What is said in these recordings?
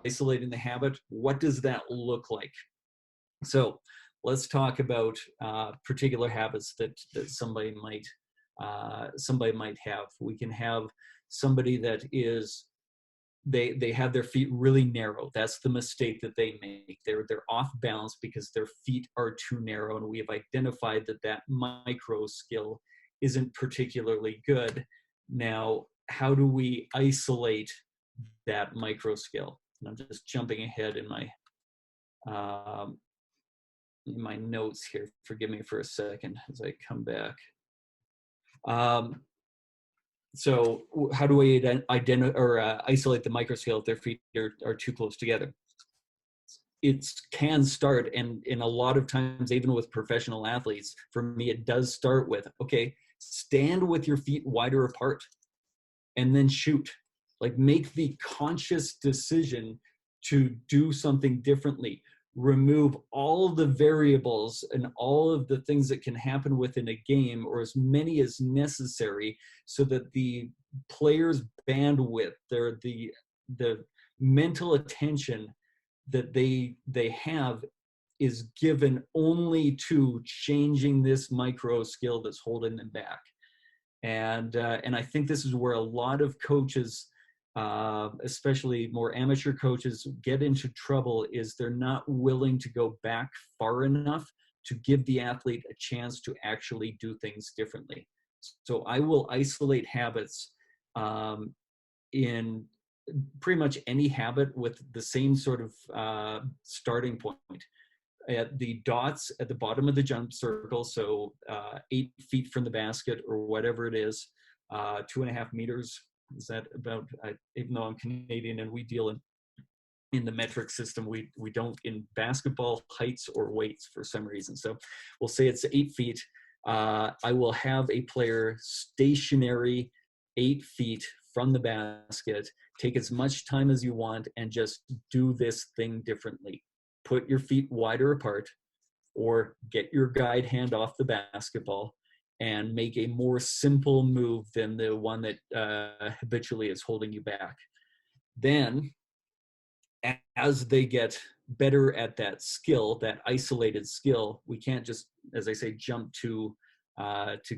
isolating the habit, what does that look like? So let's talk about particular habits that somebody might have. We can have somebody that is they have their feet really narrow. That's the mistake that they make. They're off balance because their feet are too narrow, and we have identified that that micro skill isn't particularly good. Now, how do we isolate that micro skill? And I'm just jumping ahead um, in my notes here. Forgive me for a second as I come back. Um, so how do we identify or isolate the microscale if their feet are too close together? It can start, and in a lot of times, even with professional athletes, for me, it does start with, okay, stand with your feet wider apart and then shoot. Like, make the conscious decision to do something differently. Remove all the variables and all of the things that can happen within a game, or as many as necessary, so that the player's bandwidth, the mental attention that they have is given only to changing this micro skill that's holding them back. And I think this is where a lot of coaches, especially more amateur coaches, get into trouble, is they're not willing to go back far enough to give the athlete a chance to actually do things differently. So I will isolate habits in pretty much any habit with the same sort of starting point. At the dots at the bottom of the jump circle, so 8 feet from the basket or whatever it is, 2.5 meters. Is that about? Even though I'm Canadian and we deal in the metric system, we don't in basketball heights or weights for some reason. So we'll say it's 8 feet. I will have a player stationary 8 feet from the basket. Take as much time as you want and just do this thing differently. Put your feet wider apart, or get your guide hand off the basketball and make a more simple move than the one that habitually is holding you back. Then, as they get better at that skill, that isolated skill, we can't just, as I say, jump to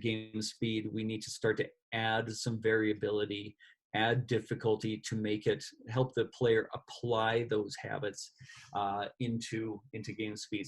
game speed. We need to start to add some variability, add difficulty to make it help the player apply those habits into game speed.